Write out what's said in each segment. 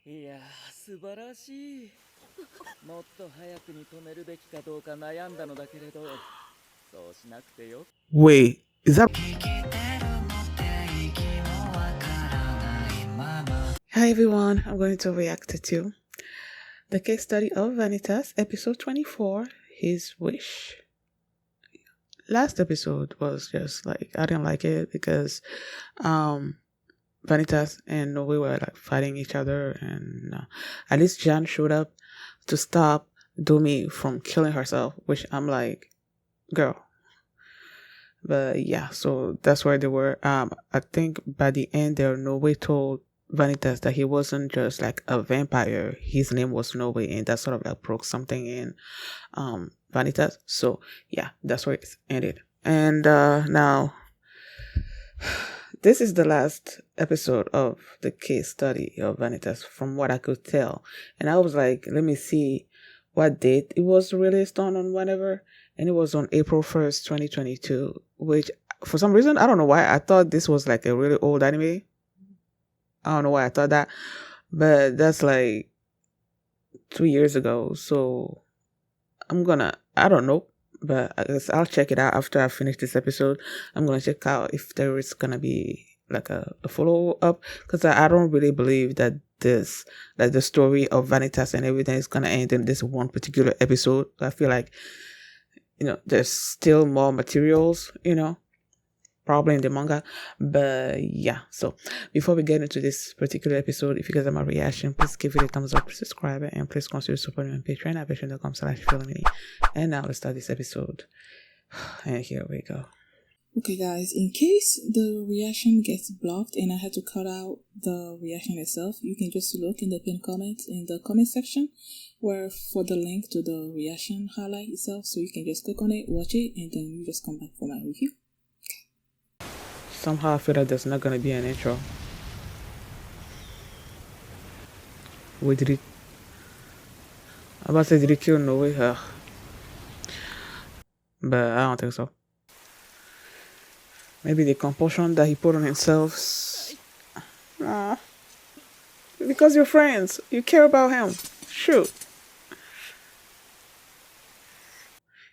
いや、素晴らしい。もっと早くに止めるべきかどうか悩んだのだけれど、そうしなくてよ。Wait, is that? Hi everyone, I'm going to react to the case study of Vanitas, episode 24, His Wish. Last episode was just like, I didn't like it because Vanitas and Noe were like fighting each other, and at least Jan showed up to stop Domi from killing herself, which I'm like, girl. But yeah, so that's where they were. I think by the end there, Noe told Vanitas that he wasn't just like a vampire. His name was Noe, and that sort of like broke something in Vanitas. So yeah, that's where it ended. And now this is the last episode of the case study of Vanitas, from what I could tell. And I was like, let me see what date it was released on whatever. And it was on April 1st, 2022, which for some reason, I don't know why, I thought this was like a really old anime. I don't know why I thought that, but that's like 2 years ago. So I don't know, but I guess I'll check it out after I finish this episode. I'm going to check out if there is going to be like a follow up, because I don't really believe that like the story of Vanitas and everything is going to end in this one particular episode. I feel like, there's still more materials, probably in the manga. But yeah, so before we get into this particular episode, if you guys have my reaction, please give it a thumbs up, subscribe, and please consider supporting me on Patreon at patreon.com/filmini. And now let's start this episode. And here we go. Okay guys, in case the reaction gets blocked and I had to cut out the reaction itself, you can just look in the pinned comment in the comment section for the link to the reaction highlight itself, so you can just click on it, watch it, and then you just come back for my review. Somehow I feel like there's not gonna be an intro. Wait, I'm about to say, did he kill Noe? But I don't think so. Maybe the compulsion that he put on himself. Because you're friends. You care about him. Shoot.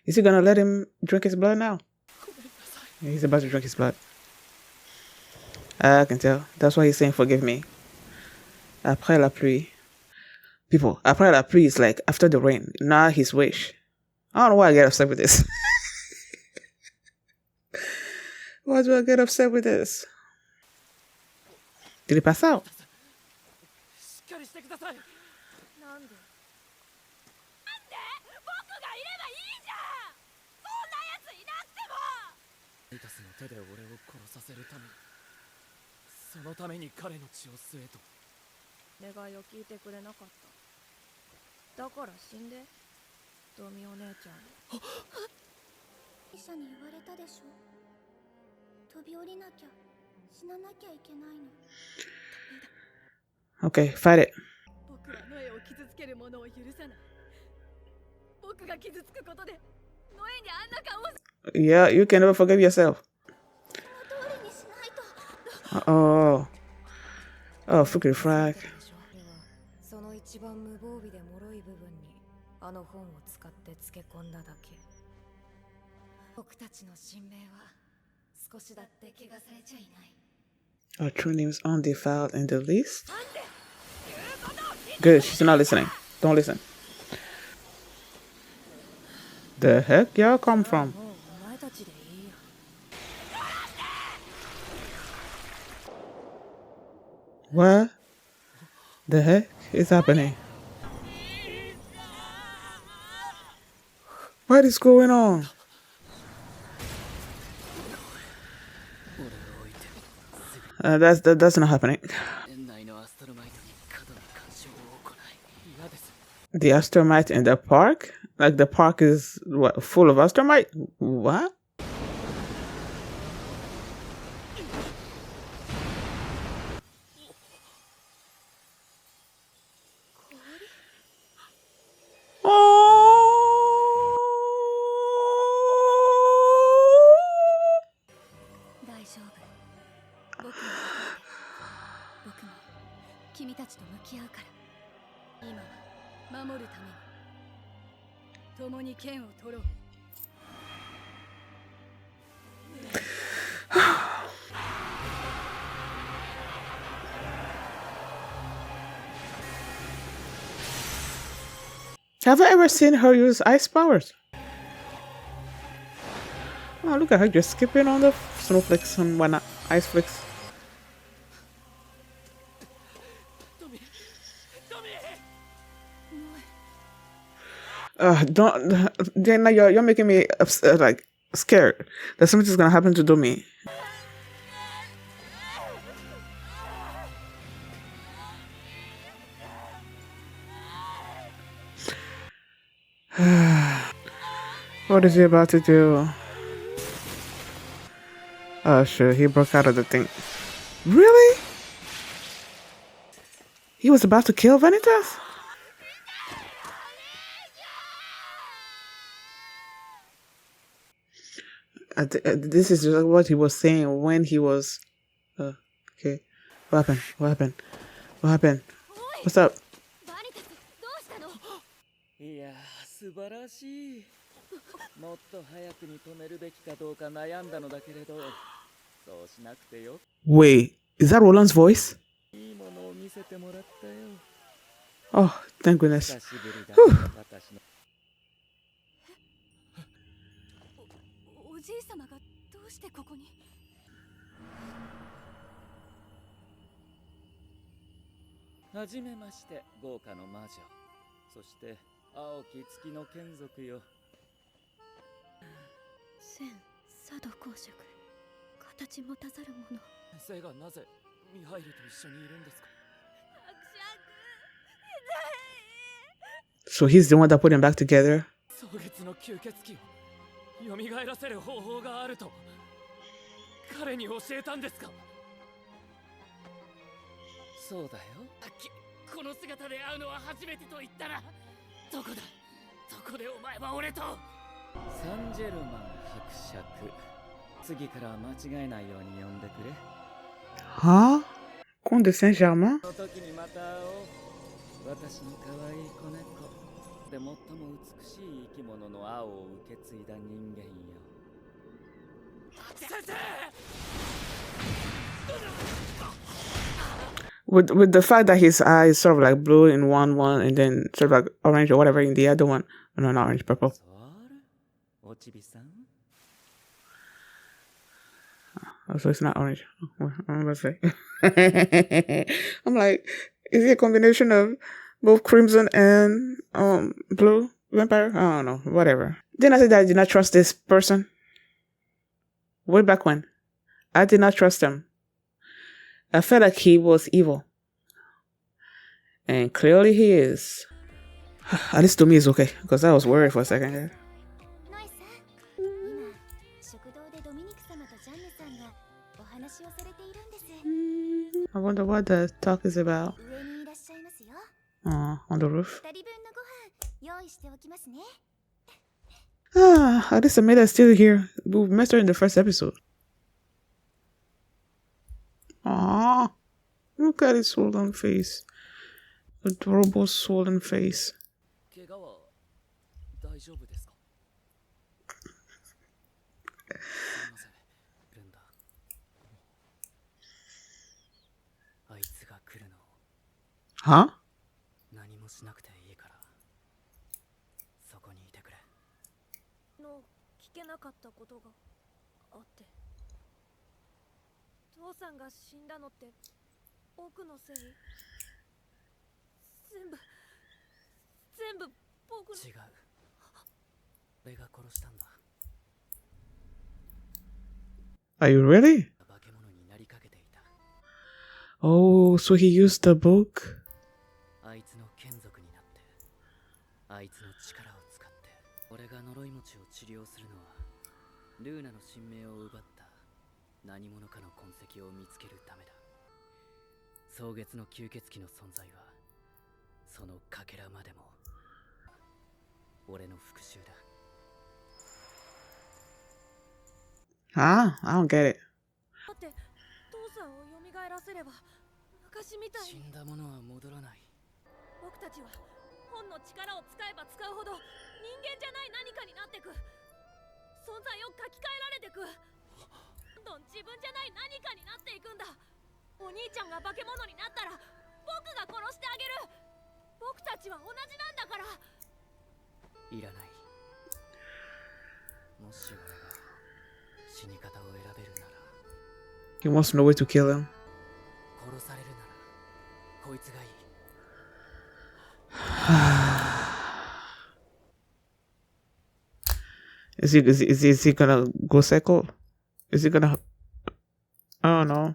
Is he gonna let him drink his blood now? Yeah, he's about to drink his blood. I can tell. That's why he's saying forgive me. Après la pluie. People, après la pluie is like after the rain. Not his wish. I don't know why I get upset with this. Why do I get upset with this? Did he pass out? Okay, fight it. Yeah, you can never forgive yourself. Oh, freaking frag. Our true names undefiled in the list. Good, she's not listening. Don't listen. The heck y'all come from? What the heck is happening? What is going on? That's not happening. The astromite in the park? Like the park is what, full of astromite? What? 君たちと向き合うから今は守るために共に剣を取ろう。Have I ever seen her use ice powers? Oh, look at her just skipping on the snowflakes and whatnot. Ice flakes. Don't. Then you're making me like scared that something's gonna happen to Domi. What is he about to do? Oh, sure, he broke out of the thing. Really? He was about to kill Vanitas? This is just what he was saying when he was... okay. What happened? What happened? What happened? What's up? いや素晴らしい。もっと早くに止めるべきかどうか悩んだのだけれど、そうしなくてよ。Wait, is that Roland's voice? いいものを見せてもらったよ。 Oh, thank goodness. 久しぶりだ。私の。おじいさまがどうしてここに。はじめまして、豪華の魔女。そして青き月の眷属よ。千佐渡公爵、形持たざる者。先生がなぜミハイルと一緒にいるんですか。 So he's the one that put them back together? 蒼月の吸血鬼を蘇らせる方法があると彼に教えたんですか。そうだよ。この姿で会うのは初めてと言ったらどこだ。どこでお前は俺と。サンジェルマン伯爵、次からは間違えないように呼んでくれ。 Huh? Comte de Saint-Germain? その時にまた会おう。私の可愛い子猫で最も美しい生き物の青を受け継いだ人間よ。先生。 With the fact that his eyes sort of like blue in one and then sort of like orange or whatever in the other one. No, not orange, purple. おちびさん。 Oh, so it's not orange. Oh, I'm about to say. I'm like, is it a combination of both crimson and blue vampire? I don't know. Whatever. Didn't I say that I did not trust this person? Way back when. I did not trust him. I felt like he was evil. And clearly he is. At least to me it's okay. Because I was worried for a second. I wonder what the talk is about. On the roof. At least Ameda's still here. We missed her in the first episode. Aww. Look at his swollen face. Adorable swollen face. Huh? 何もしなくていいからそこにいてくれ。の聞けなかったことがあって。父さんが死んだのって僕のせい。全部僕の。違う。俺が殺したんだ。 Are you really? 化け物になりかけていた。 Oh, so he used the book? あいつの眷属になってあいつの力を使って俺が呪い持ちを治療するのはルーナの神明を奪った何者かの痕跡を見つけるためだ。蒼月の吸血鬼の存在はそのかけらまでも俺の復讐だ。 Ah, I don't get it. だって父さんを蘇らせれば昔みたいに。死んだ者は戻らない。僕たちは本の力を使えば使うほど人間じゃない何かになってく。存在を書き換えられてく。どんどん自分じゃない何かになっていくんだ。お兄ちゃんが化け物になったら僕が殺してあげる。僕たちは同じなんだから。いらない。もし俺が死に方を選べるなら。 He wants to know where to kill him. 殺されるならこいつがいい。Is he gonna go psycho? Is he gonna? I don't know.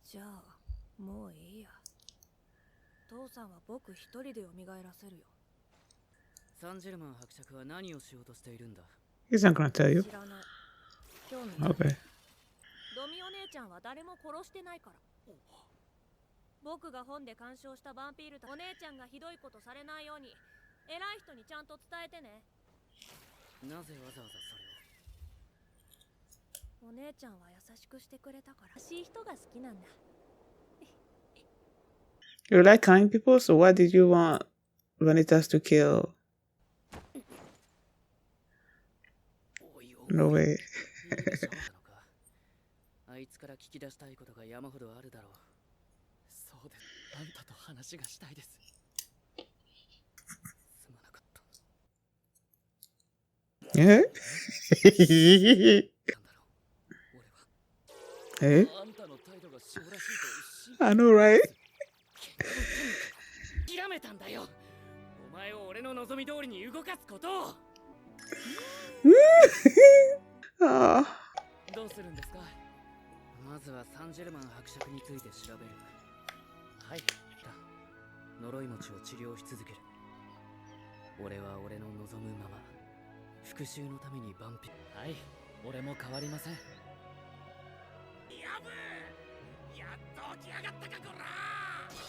じゃあもういいや。父さんは僕一人で蘇らせるよ。サンジェルマン伯爵は何をしようとしているんだ。 He's not gonna tell you. 知らない。興味ない。 Okay. ドミお姉ちゃんは誰も殺してないから。僕が本で鑑賞したバンピールとお姉ちゃんがひどいことされないように偉い人にちゃんと伝えてね。なぜわざわざそれを。お姉ちゃんは優しくしてくれたから優しい人が好きなんだ。 You like kind people, so why did you want Vanitas to kill? おいおい No way. あいつから聞き出したいことが山ほどあるだろう。そうです。あんたと話がしたいです。すまなかった。えなんだろう。俺は。えあんたの態度が将らしいと信 I know, right? 諦めたんだよ。お前を俺の望み通りに動かすことを。Ah. どうするんですか。まずはサンジェルマン伯爵について調べる。はい。呪い餅を治療し続ける。俺は俺の望むまま復讐のためにバンピ。はい。俺も変わりません。やぶー、やっと起き上がったかこらー。昨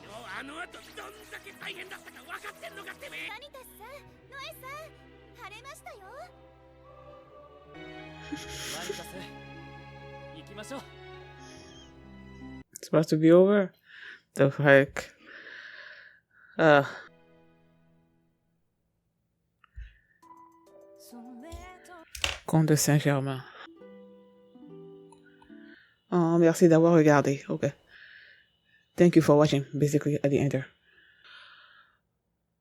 日あの後どんだけ大変だったか分かってんのかてめえ。バニタスさん、ノエさん、晴れましたよ。バニタス、行きましょう。 It's about to be over. The heck? Comte de Saint-Germain. Oh, merci d'avoir regardé. Okay. Thank you for watching. Basically, at the end there.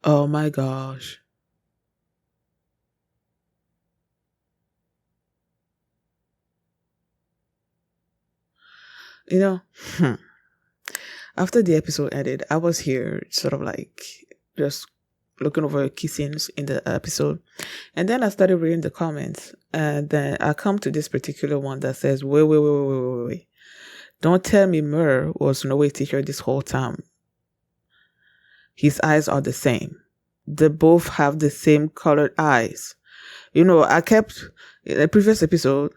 Oh my gosh. You know, after the episode ended, I was here sort of like just looking over key scenes in the episode. And then I started reading the comments. And then I come to this particular one that says, wait. Don't tell me Mur was Noe's teacher this whole time. His eyes are the same. They both have the same colored eyes. You know, I kept, in the previous episode,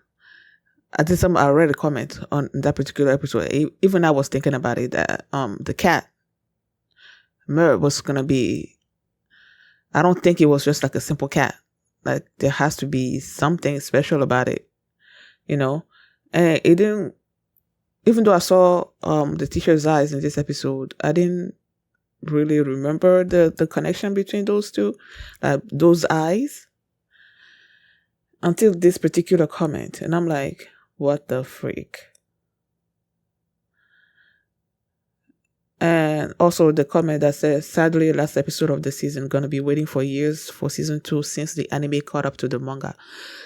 I read a comment on that particular episode. Even I was thinking about it, that the cat, Mur, was going to be, I don't think it was just like a simple cat. Like, there has to be something special about it, you know? And it didn't, even though I saw the teacher's eyes in this episode, I didn't really remember the connection between those two, like those eyes, until this particular comment. And I'm like, what the freak? And also the comment that says, sadly, last episode of the season, gonna be waiting for years for season 2 since the anime caught up to the manga.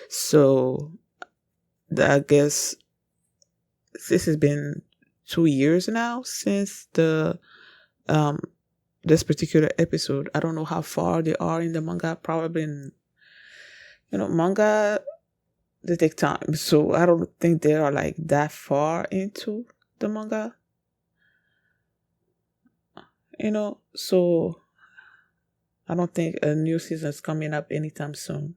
So I guess this has been 2 years now since the this particular episode. I don't know how far they are in the manga. Probably in, manga, they take time. So I don't think they are like that far into the manga. So I don't think a new season is coming up anytime soon.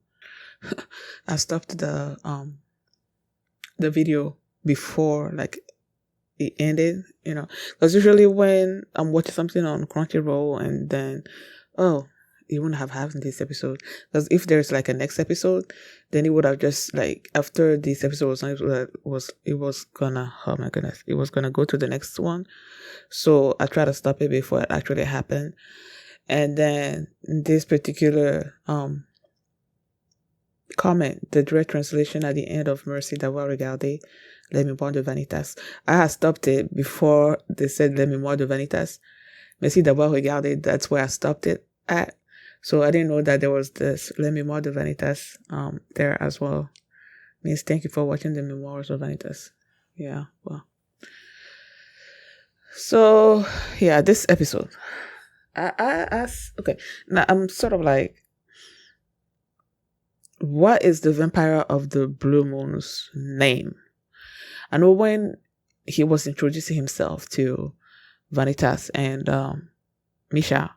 I stopped the video before like it ended, because usually when I'm watching something on Crunchyroll and then he wouldn't have had this episode. Because if there's like a next episode, then he would have just like after this episode it was gonna, oh my goodness, it was gonna go to the next one. So I tried to stop it before it actually happened. And then this particular comment, the direct translation at the end of Merci d'avoir regardé Les Mémoires de Vanitas. I had stopped it before they said Les Mémoires de Vanitas. Merci d'avoir regardé, that's where I stopped it at. So I didn't know that there was this Les Mémoires de Vanitas there as well. Means thank you for watching the Memoirs of Vanitas. Yeah, well. So yeah, this episode. Okay. Now I'm sort of like, what is the Vampire of the Blue Moon's name? I know when he was introducing himself to Vanitas and Misha,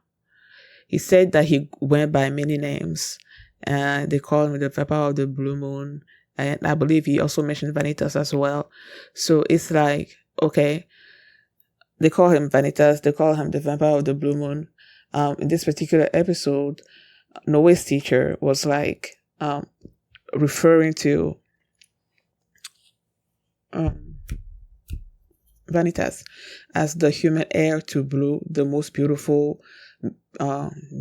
he said that he went by many names, and they called him the Vampire of the Blue Moon, and I believe he also mentioned Vanitas as well. So it's like, okay, they call him Vanitas, they call him the Vampire of the Blue Moon. In this particular episode, Noe's teacher was like referring to Vanitas as the human heir to Blue, the most beautiful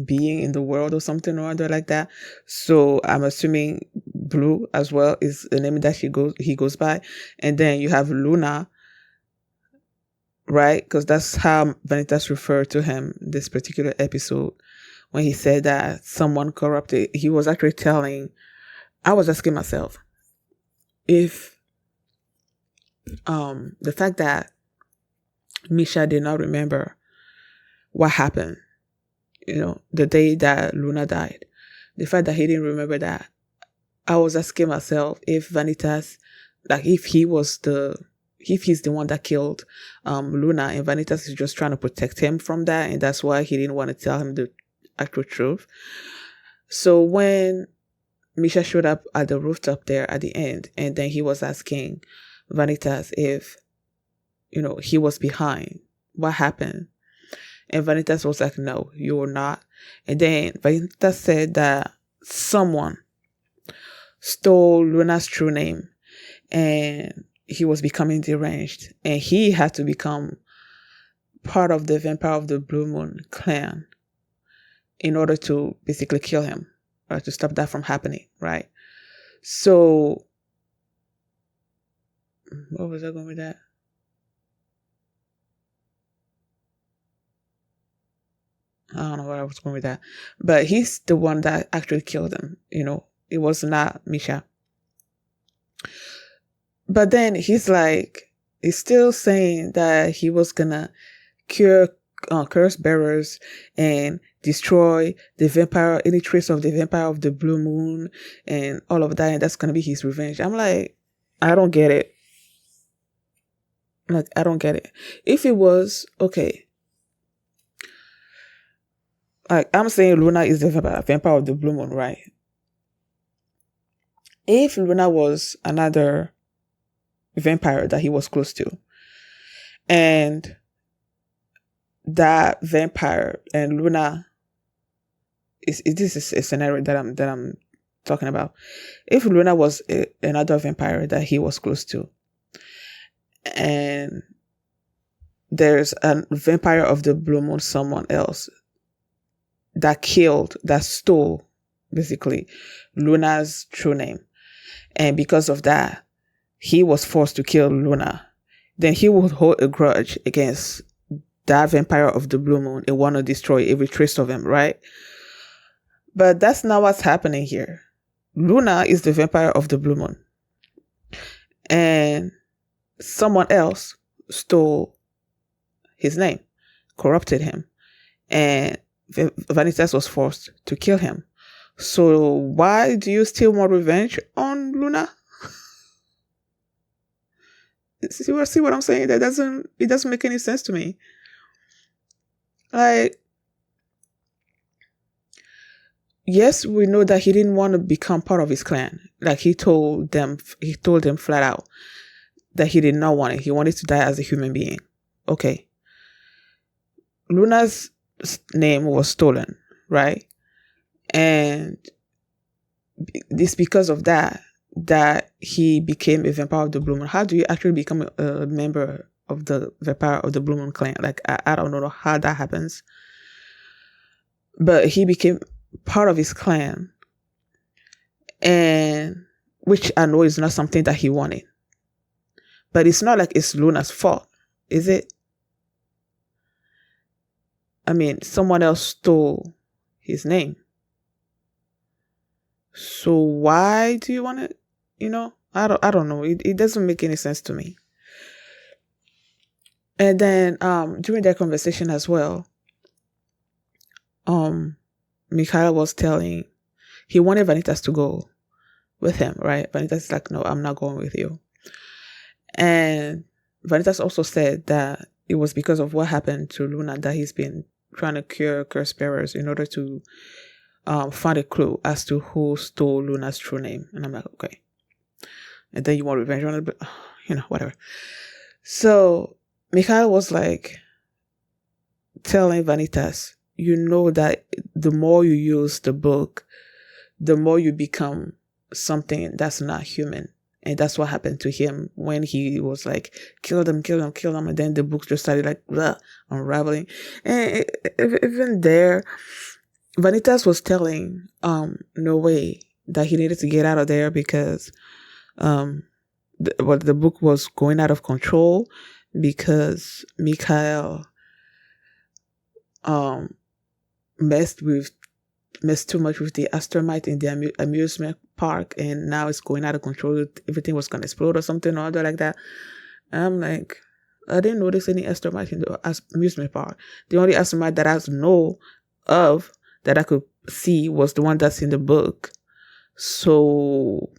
being in the world or something or other like that. So I'm assuming Blue as well is the name that he goes by. And then you have Luna, right? Because that's how Vanitas referred to him this particular episode. When he said that someone corrupted, he was actually telling, I was asking myself if the fact that Misha did not remember what happened, the day that Luna died, the fact that he didn't remember that, I was asking myself if Vanitas, like if he's the one that killed Luna, and Vanitas is just trying to protect him from that, and that's why he didn't want to tell him the actual truth. So when Misha showed up at the rooftop there at the end, and then he was asking Vanitas if, he was behind what happened. And Vanitas was like, no, you were not. And then Vanitas said that someone stole Luna's true name and he was becoming deranged. And he had to become part of the Vampire of the Blue Moon clan in order to basically kill him or to stop that from happening, right? So, what was I going with that? I don't know where I was going with that. But he's the one that actually killed him, It was not Misha. But then he's still saying that he was gonna cure curse bearers and destroy the vampire, any trace of the Vampire of the Blue Moon and all of that, and that's gonna be his revenge. I'm like, I don't get it. I don't get it. If it was, okay, like I'm saying Luna is the Vampire of the Blue Moon, right? If Luna was another vampire that he was close to, and that vampire and Luna this is a scenario that I'm talking about. If Luna was another vampire that he was close to, and there's a Vampire of the Blue Moon, someone else that stole basically Luna's true name, and because of that he was forced to kill Luna, then he would hold a grudge against that Vampire of the Blue Moon and want to destroy every trace of him, right? But that's not what's happening here. Luna is the Vampire of the Blue Moon, and someone else stole his name, corrupted him, and Vanitas was forced to kill him. So why do you still want revenge on Luna? See what I'm saying? It doesn't make any sense to me. Like, yes, we know that he didn't want to become part of his clan. Like he told them flat out that he did not want it. He wanted to die as a human being. Okay. Luna's name was stolen, right? And it's because of that he became a vampire of the Blue Moon. How do you actually become a member of the vampire of the Blue Moon clan? Like, I don't know how that happens. But he became part of his clan. And which I know is not something that he wanted. But it's not like it's Luna's fault, is it? I mean, someone else stole his name. So why do you want to, I don't know. It doesn't make any sense to me. And then during that conversation as well, Mikhail was telling, he wanted Vanitas to go with him, right? Vanitas is like, no, I'm not going with you. And Vanitas also said that it was because of what happened to Luna that he's been trying to cure curse bearers in order to find a clue as to who stole Luna's true name. And I'm like, okay. And then you want revenge on it, but whatever. So Mikhail was like telling Vanitas, that the more you use the book, the more you become something that's not human. And that's what happened to him when he was like, kill them. And then the book just started like unraveling. And even there, Vanitas was telling No Way that he needed to get out of there because the book was going out of control because Mikhail messed too much with the astromite in the amusement park, and now it's going out of control. Everything was going to explode or something or other like that. And I'm like, I didn't notice any astromite in the amusement park. The only astromite that I know of that I could see was the one that's in the book. So,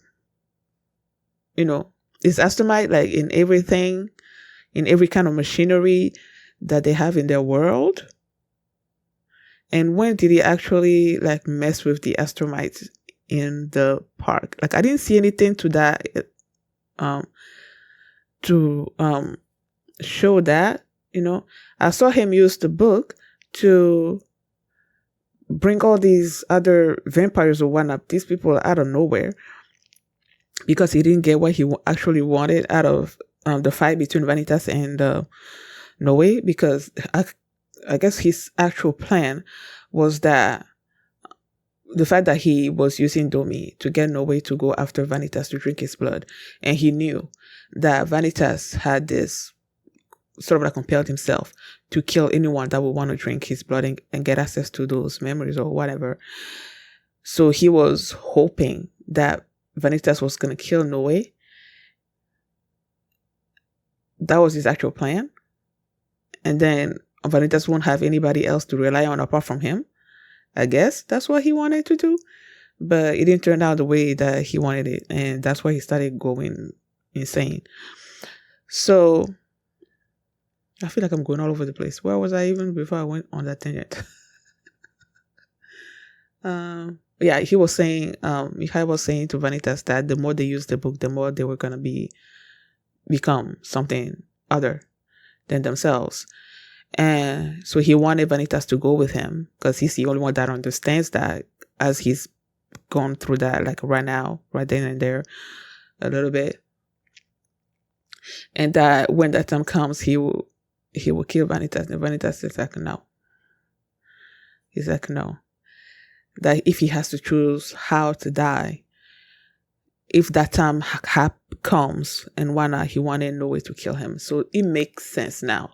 is astromite like in everything, in every kind of machinery that they have in their world? And when did he actually like mess with the astromites in the park? Like, I didn't see anything to that, to show that, I saw him use the book to bring all these other vampires or whatnot, these people out of nowhere, because he didn't get what he actually wanted out of the fight between Vanitas and Noe, because I guess his actual plan was that the fact that he was using Domi to get Noe to go after Vanitas to drink his blood. And he knew that Vanitas had this sort of like compelled himself to kill anyone that would want to drink his blood and get access to those memories or whatever. So he was hoping that Vanitas was going to kill Noe. That was his actual plan. And then Vanitas won't have anybody else to rely on apart from him. I guess that's what he wanted to do. But it didn't turn out the way that he wanted it. And that's why he started going insane. So I feel like I'm going all over the place. Where was I even before I went on that tangent? Yeah, he was saying, Mikhail was saying to Vanitas that the more they use the book, the more they were going to become something other than themselves. And so he wanted Vanitas to go with him because he's the only one that understands that, as he's gone through that like right now, right then and there a little bit. And that when that time comes, he will kill Vanitas. And Vanitas is like, no. He's like, no. That if he has to choose how to die, if that time comes and whatnot, he wanted no way to kill him. So it makes sense now.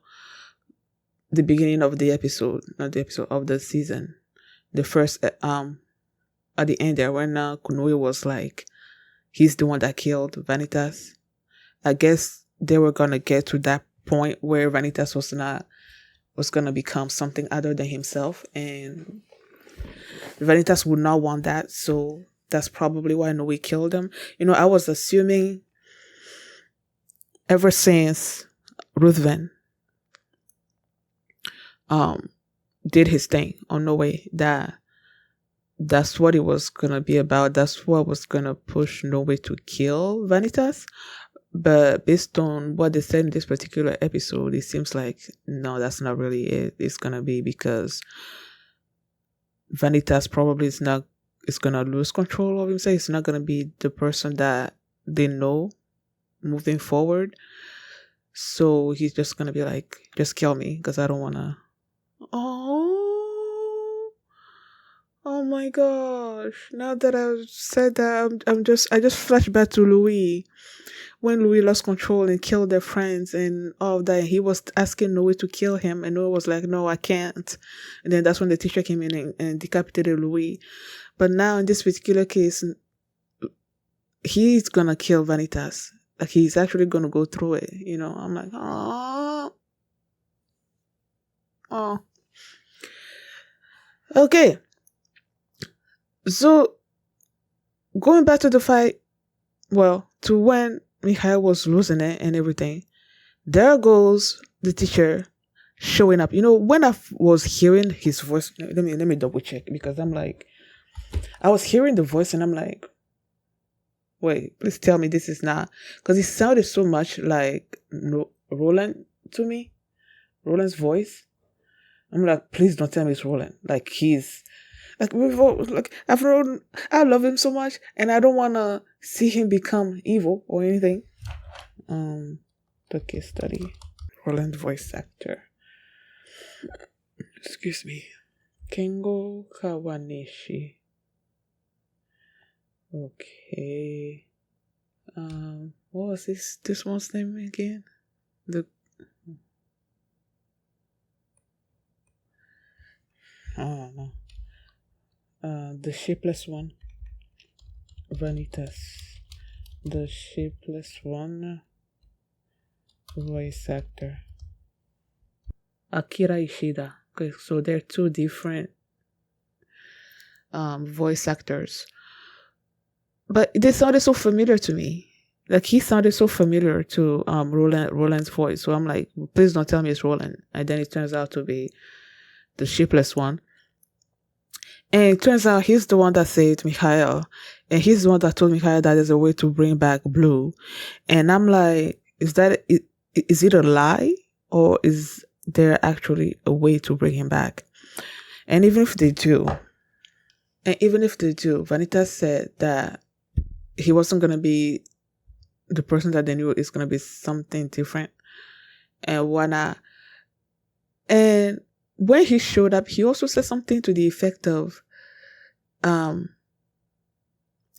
The beginning of the episode, not the episode of the season, the first at the end there, when Kunoe was like, he's the one that killed Vanitas. I guess they were gonna get to that point where Vanitas was gonna become something other than himself, and Vanitas would not want that. So that's probably why Noe killed him. I was assuming ever since Ruthven did his thing on Noe, that's what it was gonna be about. That's what was gonna push Noe to kill Vanitas. But based on what they said in this particular episode, it seems like no, that's not really it. It's gonna be because Vanitas probably is gonna lose control of himself. He's not gonna be the person that they know moving forward. So he's just gonna be like, just kill me because I don't wanna. Oh, oh my gosh! Now that I've said that, I just flash back to Louis when Louis lost control and killed their friends and all of that. He was asking Noe to kill him, and Noe was like, "No, I can't." And then that's when the teacher came in and decapitated Louis. But now in this particular case, he's gonna kill Vanitas. Like he's actually gonna go through it. I'm like, oh, oh. Okay. So going back to the fight, well, to when Mikhail was losing it and everything, there goes the teacher showing up. When I was hearing his voice, let me double check because I'm like, I was hearing the voice and I'm like, wait, please tell me this is not, because it sounded so much like Roland to me, Roland's voice. I'm like, please don't tell me it's Roland. Like he's like I love him so much, and I don't want to see him become evil or anything. The case study, Roland voice actor. Excuse me, Kengo Kawanishi. Okay. What was this one's name again? I don't know. The shapeless one. Vanitas. The shapeless one. Voice actor. Akira Ishida. Okay, so they're two different voice actors. But they sounded so familiar to me. Like he sounded so familiar to Roland's voice. So I'm like, please don't tell me it's Roland. And then it turns out to be the shapeless one. And it turns out he's the one that saved Mikhail. And he's the one that told Mikhail that there's a way to bring back Blue. And I'm like, is it a lie? Or is there actually a way to bring him back? And even if they do, Vanitas said that he wasn't going to be the person that they knew. It's going to be something different. And why not? And when he showed up, he also said something to the effect of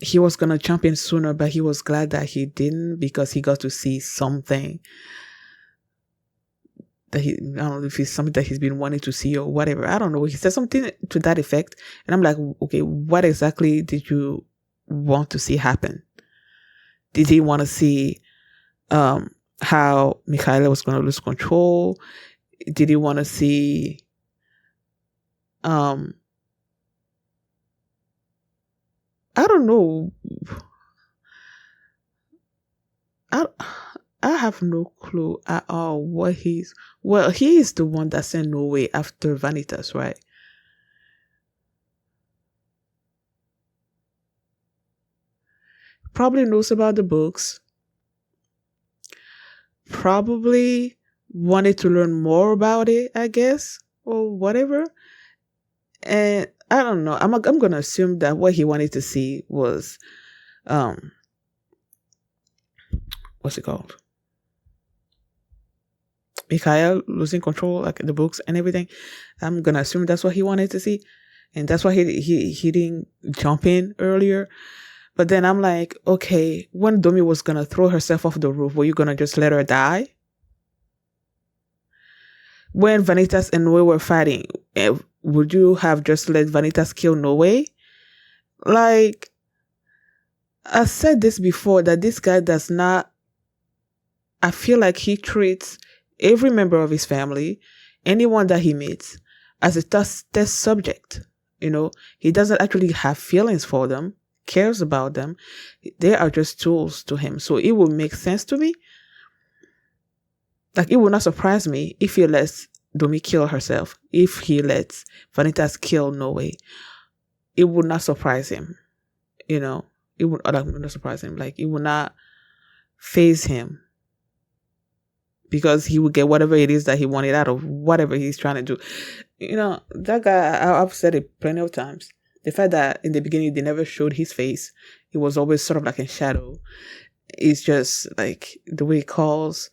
he was going to jump in sooner, but he was glad that he didn't because he got to see something that I don't know if it's something that he's been wanting to see or whatever. I don't know. He said something to that effect. And I'm like, okay, what exactly did you want to see happen? Did he want to see how Mikhaila was going to lose control? Did he want to see I don't know. I have no clue at all what he is the one that sent Norway after Vanitas, right? Probably knows about the books. Probably wanted to learn more about it, I guess, or whatever. And I don't know. I'm gonna assume that what he wanted to see was, what's it called? Mikhail losing control, like the books and everything. I'm gonna assume that's what he wanted to see, and that's why he didn't jump in earlier. But then I'm like, okay, when Domi was gonna throw herself off the roof, were you gonna just let her die? When Vanitas and Noe were fighting, would you have just let Vanitas kill Noe? Like, I said this before, that this guy does not, I feel like he treats every member of his family, anyone that he meets, as a test subject. He doesn't actually have feelings for them, cares about them. They are just tools to him. So it would make sense to me. Like, it would not surprise me if he lets Domi kill herself, if he lets Vanitas kill Noe. It would not surprise him. It would not surprise him. Like, it would not faze him. Because he would get whatever it is that he wanted out of whatever he's trying to do. That guy, I've said it plenty of times. The fact that in the beginning they never showed his face, it was always sort of like in shadow. It's just like the way he calls,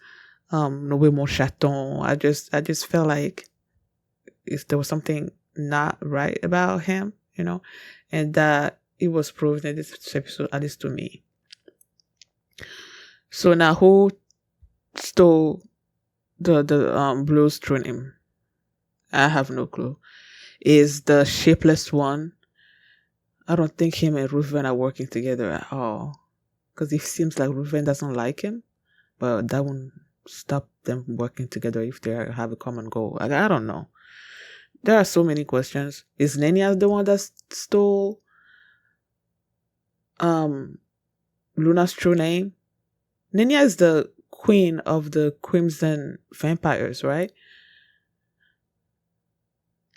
Noé mon chaton. I just felt like there was something not right about him, and that it was proved in this episode, at least to me. So now, who stole the blues through him? I have no clue. Is the shapeless one? I don't think him and Ruven are working together at all, because it seems like Ruven doesn't like him, but that won't stop them working together if they have a common goal. I don't know. There are so many questions. Is Nenya the one that stole Luna's true name? Nenya is the queen of the Crimson Vampires, right?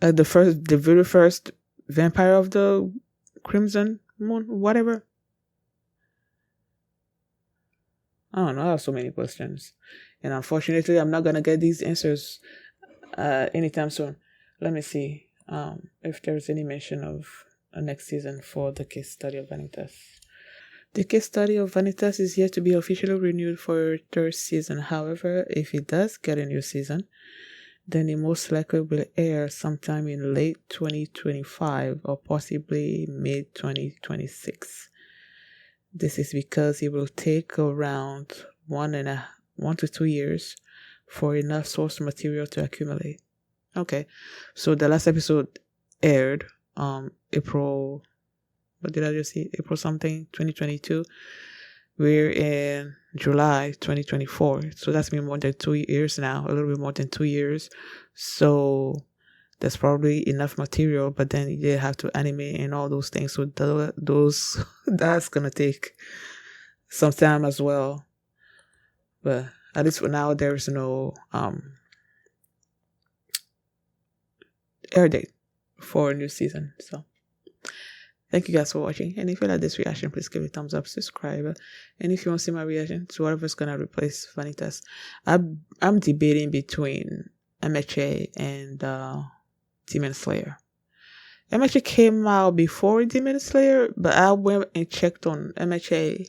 The very first vampire of the Crimson Moon, whatever. I don't know. I have so many questions, and unfortunately, I'm not gonna get these answers anytime soon. Let me see if there's any mention of a next season for the case study of Vanitas. The case study of Vanitas is yet to be officially renewed for a third season. However, if it does get a new season, then it most likely will air sometime in late 2025 or possibly mid 2026. This is because it will take around 1 to 2 years for enough source material to accumulate. Okay, so the last episode aired April, what did I just see? April something, 2022. We're in July 2024. So that's been more than 2 years now, a little bit more than 2 years. So there's probably enough material, but then they have to animate and all those things. So that's going to take some time as well. But at least for now, there's no air date for a new season. So thank you guys for watching, and if you like this reaction, please give it a thumbs up, subscribe, and if you want to see my reaction to whatever's gonna replace Vanitas, I'm debating between MHA and Demon Slayer. MHA came out before Demon Slayer, but I went and checked on MHA,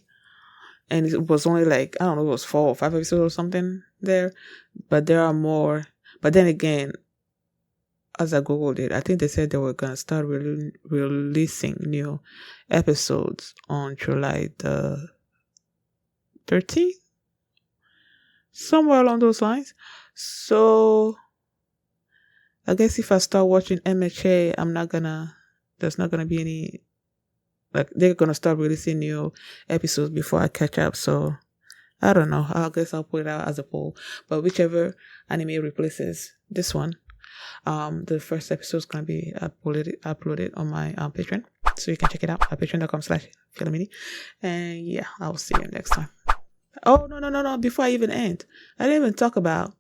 and it was only like, I don't know, it was 4 or 5 episodes or something there, but there are more. But then again, as I googled it, I think they said they were gonna start releasing new episodes on July the 13th, somewhere along those lines. So I guess if I start watching MHA, there's not gonna be any, like, they're gonna start releasing new episodes before I catch up. So I don't know. I guess I'll put it out as a poll. But whichever anime replaces this one, the first episode is going to be uploaded on my Patreon, so you can check it out at patreon.com/Philomini. And yeah, I'll see you next time. Oh, no, before I even end, I didn't even talk about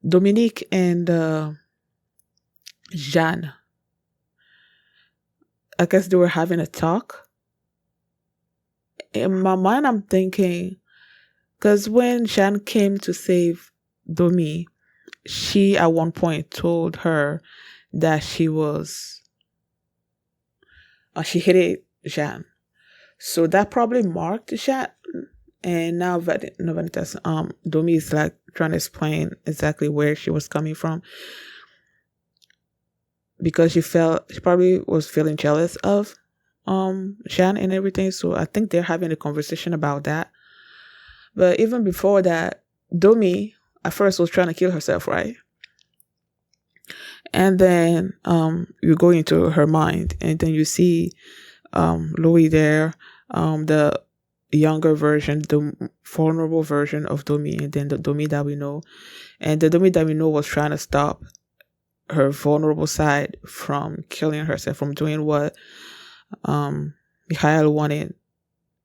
Dominique and Jeanne. I guess they were having a talk. In my mind, I'm thinking, because when Jeanne came to save Domi, she at one point told her that she hated Jeanne. So that probably marked Jeanne. And now Vanitas, Domi is like trying to explain exactly where she was coming from, because she probably was feeling jealous of Jeanne and everything. So I think they're having a conversation about that. But even before that, Domi at first was trying to kill herself, right? And then you go into her mind, and then you see Louis there, the younger version, the vulnerable version of Domi, and then the Domi that we know. And the Domi that we know was trying to stop her vulnerable side from killing herself, from doing what Mikhail wanted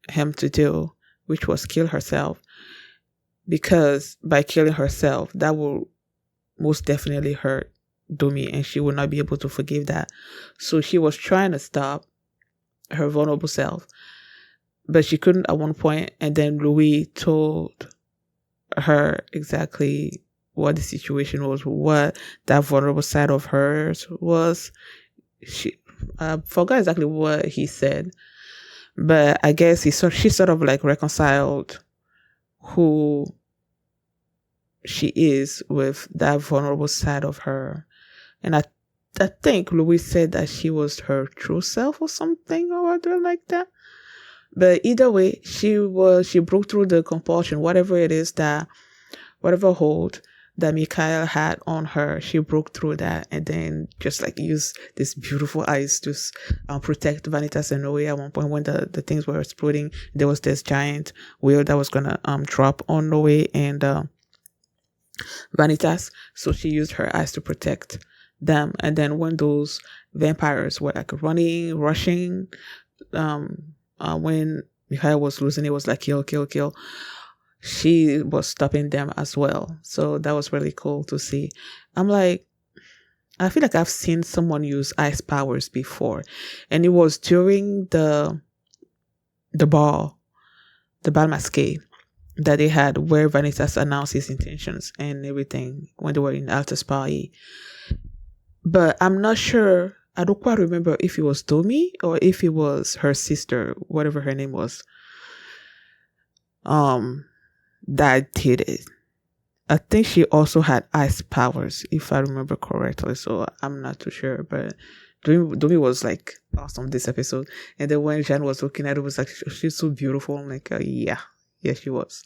him to do, which was kill herself, because by killing herself, that will most definitely hurt Domi, and she will not be able to forgive that. So she was trying to stop her vulnerable self, but she couldn't at one point, and then Louis told her exactly what the situation was, what that vulnerable side of hers was. She forgot exactly what he said, but I guess she sort of like reconciled who she is with that vulnerable side of her. And I think Louis said that she was her true self or something or other like that. But either way, she broke through the compulsion, whatever it is that, whatever hold that Mikhail had on her, she broke through that, and then just like used this beautiful eyes to protect Vanitas and Noe. At one point when the things were exploding, there was this giant wheel that was gonna drop on Noe and Vanitas, so she used her eyes to protect them. And then when those vampires were like running, rushing, when Mikhail was losing, it was like kill, kill, kill. She was stopping them as well. So that was really cool to see. I'm like, I feel like I've seen someone use ice powers before, and it was during the ball masqué that they had, where Vanitas announced his intentions and everything when they were in Altus Paris. But I'm not sure. I don't quite remember if it was Domi or if it was her sister, whatever her name was, that did it. I think she also had ice powers, if I remember correctly. So I'm not too sure. But Domi was like awesome this episode. And then when Jeanne was looking at it, was like, she's so beautiful. I'm like, yeah, she was.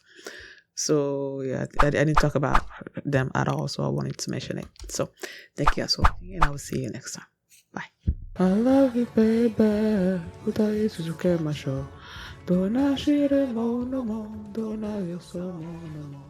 So yeah, I didn't talk about them at all, so I wanted to mention it. So thank you guys for watching, and I will see you next time. Bye. I love you, baby. Dona shire mo no mo, dona yo so mo no mo.